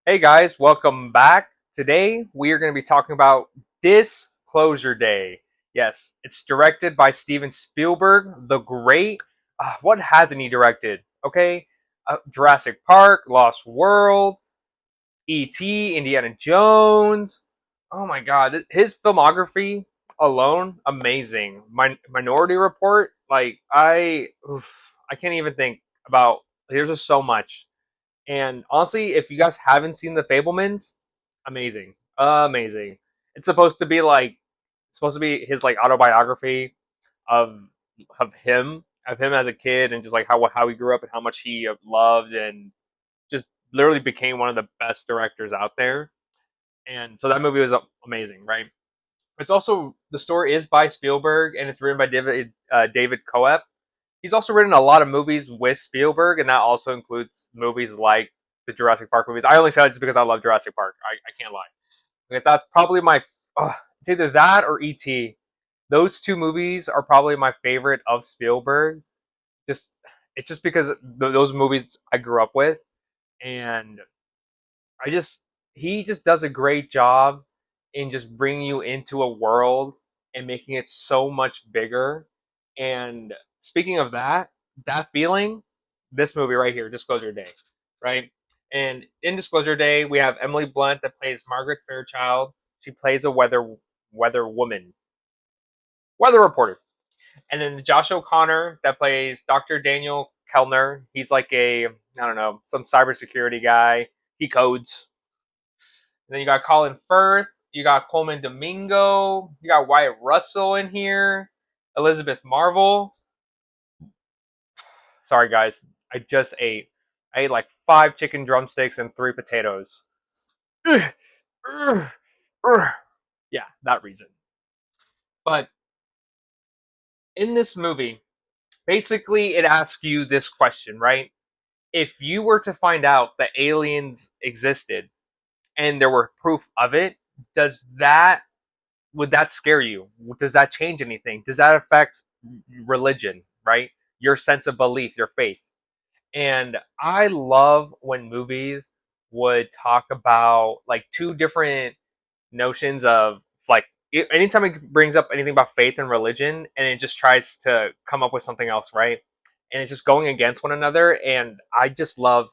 Hey guys, welcome back. Today we are going to be talking about Disclosure Day. Yes, it's directed by Steven Spielberg, the great. What hasn't he directed? Okay, Jurassic Park, Lost World, E.T., Indiana Jones. Oh my God, his filmography alone, amazing. Minority Report, I can't even think about. There's just so much. And honestly, if you guys haven't seen The Fablemans, amazing, amazing. It's supposed to be his like autobiography of of him as a kid and just like how he grew up and how much he loved and just literally became one of the best directors out there. And so that movie was amazing, right? It's also the story is by Spielberg and it's written by David Coep. He's also written a lot of movies with Spielberg, and that also includes movies like the Jurassic Park movies. I only said it just because I love Jurassic Park. I can't lie. Like, that's probably it's either that or E.T. Those two movies are probably my favorite of Spielberg. Just it's just because those movies I grew up with, and I just he just does a great job in just bringing you into a world and making it so much bigger. And speaking of that feeling, this movie right here, Disclosure Day, right? And in Disclosure Day, we have Emily Blunt that plays Margaret Fairchild. She plays a weather woman, weather reporter. And then Josh O'Connor that plays Dr. Daniel Kellner. He's like I don't know, some cybersecurity guy. He codes. And then you got Colin Firth, you got Coleman Domingo, you got Wyatt Russell in here, Elizabeth Marvel. Sorry guys, I just ate. I ate like 5 chicken drumsticks and 3 potatoes. Yeah, that reason. But in this movie, basically it asks you this question, right? If you were to find out that aliens existed and there were proof of it, does that would that scare you? Does that change anything? Does that affect religion, right? Your sense of belief, your faith. And I love when movies would talk about like two different notions of like anytime it brings up anything about faith and religion and it just tries to come up with something else, right? And it's just going against one another. And I just love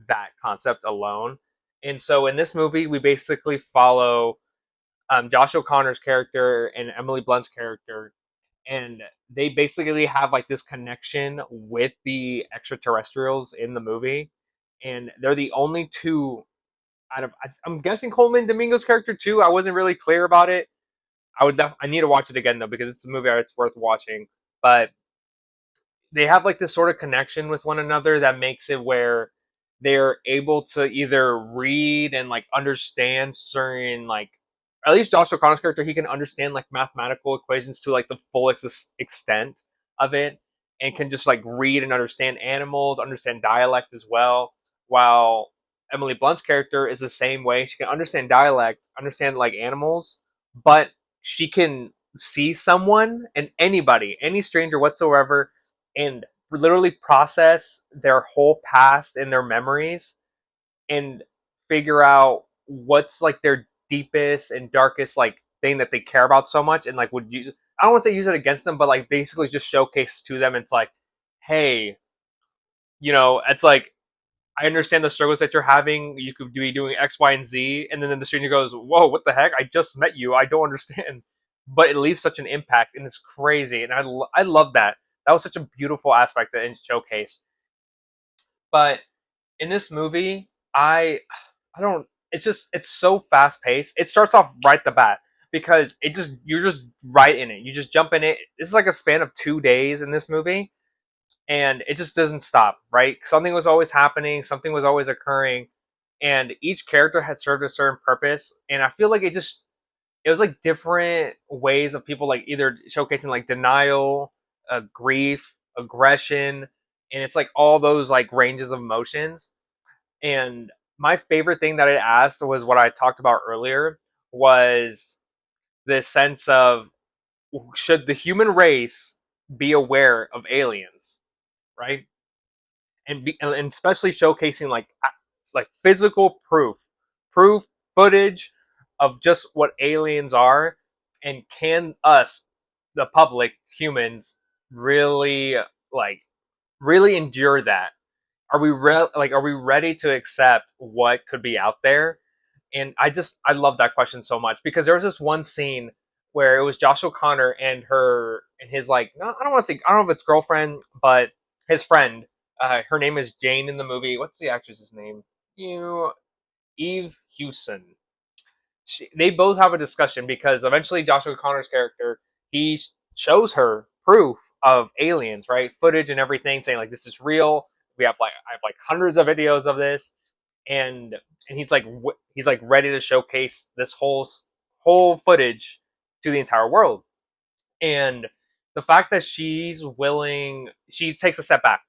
that concept alone. And so in this movie, we basically follow Josh O'Connor's character and Emily Blunt's character, and they basically have like this connection with the extraterrestrials in the movie, and they're the only two out of. I'm guessing Coleman Domingo's character too. I wasn't really clear about it. I need to watch it again though because it's a movie it's worth watching. But they have like this sort of connection with one another that makes it where they're able to either read and like understand certain like at least Josh O'Connor's character he can understand like mathematical equations to like the full extent of it and can just like read and understand animals, understand dialect as well. While Emily Blunt's character is the same way. She can understand dialect, understand like animals, but she can see someone and anybody, any stranger whatsoever, and literally process their whole past and their memories and figure out what's like their deepest and darkest like thing that they care about so much and like would use I don't want to say use it against them, but like basically just showcase to them. It's like, hey, it's like I understand the struggles that you're having. You could be doing X, Y, and Z, and then the stranger goes, "Whoa, what the heck? I just met you. I don't understand." But it leaves such an impact, and it's crazy, and I love that. That was such a beautiful aspect and showcase. But in this movie, I don't. It's just it's so fast paced. It starts off right the bat because you're just right in it. You just jump in it. It's like a span of 2 days in this movie, and it just doesn't stop, right? Something was always happening, something was always occurring, and each character had served a certain purpose. And I feel like it was like different ways of people like either showcasing like denial, grief, aggression, and it's like all those like ranges of emotions. And my favorite thing that it asked was what I talked about earlier was this sense of should the human race be aware of aliens, right? And especially showcasing like physical proof proof footage of just what aliens are, and can us, the public humans, really like really endure that? Are we ready to accept what could be out there? And I love that question so much because there was this one scene where it was Josh O'Connor and her and his like, no, I don't want to say, I don't know if it's girlfriend, but his friend. Her name is Jane in the movie. What's the actress's name? You Eve Hewson. They both have a discussion because eventually Josh O'Connor's character, he shows her proof of aliens, right? Footage and everything, saying like this is real. We have like I have like hundreds of videos of this, and he's like ready to showcase this whole footage to the entire world. And the fact that she's willing, she takes a step back.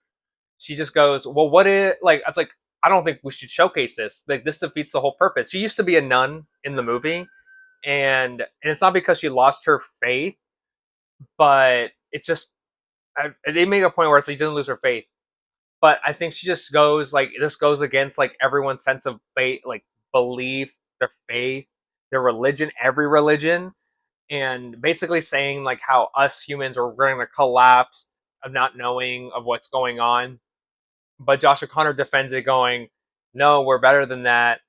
She just goes, well, what is like? It's like I don't think we should showcase this. Like this defeats the whole purpose. She used to be a nun in the movie, and it's not because she lost her faith, but it's just they make a point where it's like she didn't lose her faith. But I think she just goes like this goes against like everyone's sense of faith, like belief, their faith, their religion, every religion, and basically saying like how us humans are going to collapse of not knowing of what's going on. But Josh O'Connor defends it, going, "No, we're better than that."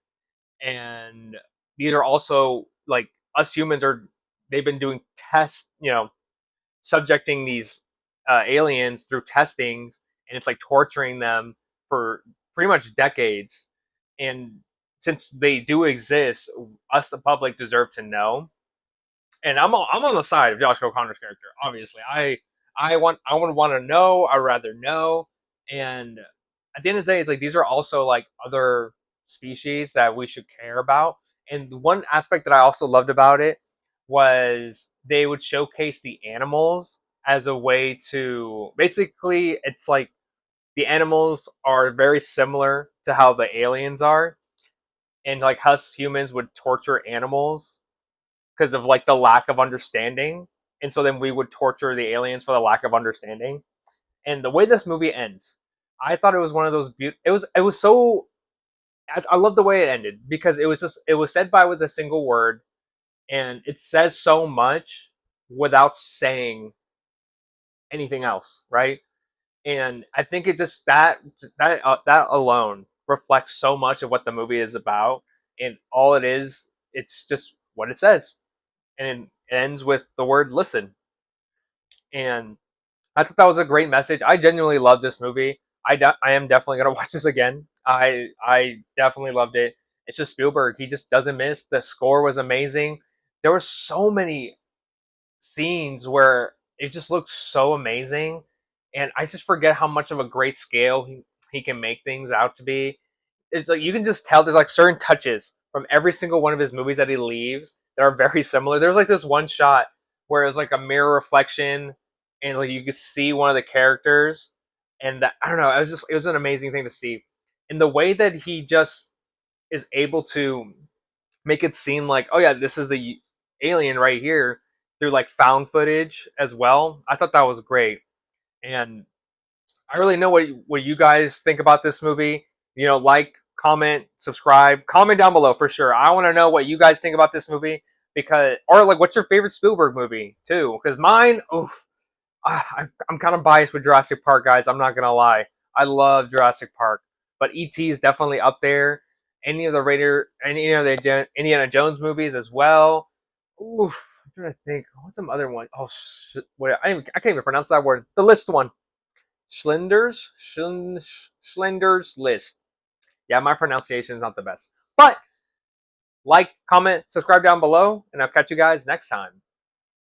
And these are also like us humans are. They've been doing tests, subjecting these aliens through testings, and it's like torturing them for pretty much decades. And since they do exist, us the public deserve to know. And I'm on the side of Josh O'Connor's character. Obviously, I would want to know. I'd rather know. And at the end of the day, it's like these are also like other species that we should care about. And one aspect that I also loved about it was they would showcase the animals as a way to basically it's like the animals are very similar to how the aliens are, and like us humans would torture animals because of like the lack of understanding, and so then we would torture the aliens for the lack of understanding. And the way this movie ends, I thought it was one of those it was so I love the way it ended because it was said by with a single word, and it says so much without saying anything else, right? And I think it just that alone reflects so much of what the movie is about, and all it is, it's just what it says, and it ends with the word "listen." And I thought that was a great message. I genuinely love this movie. I am definitely gonna watch this again. I definitely loved it. It's just Spielberg. He just doesn't miss. The score was amazing. There were so many scenes where it just looks so amazing, and I just forget how much of a great scale he can make things out to be. It's like you can just tell there's like certain touches from every single one of his movies that he leaves that are very similar. There's like this one shot where it's like a mirror reflection, and like you can see one of the characters, and that, I don't know, it was an amazing thing to see, and the way that he just is able to make it seem like, oh yeah, this is the alien right here through like found footage as well. I thought that was great, and I really know what you guys think about this movie. Like, comment, subscribe, comment down below for sure. I want to know what you guys think about this movie because, or like, what's your favorite Spielberg movie too? Because mine, oof, I'm kind of biased with Jurassic Park, guys. I'm not gonna lie. I love Jurassic Park, but ET is definitely up there. Any of the Indiana Jones movies as well. Ooh, I'm trying to think. What's some other one? Oh, I can't even pronounce that word. The list one. Schlinder's List. Yeah, my pronunciation is not the best. But like, comment, subscribe down below, and I'll catch you guys next time.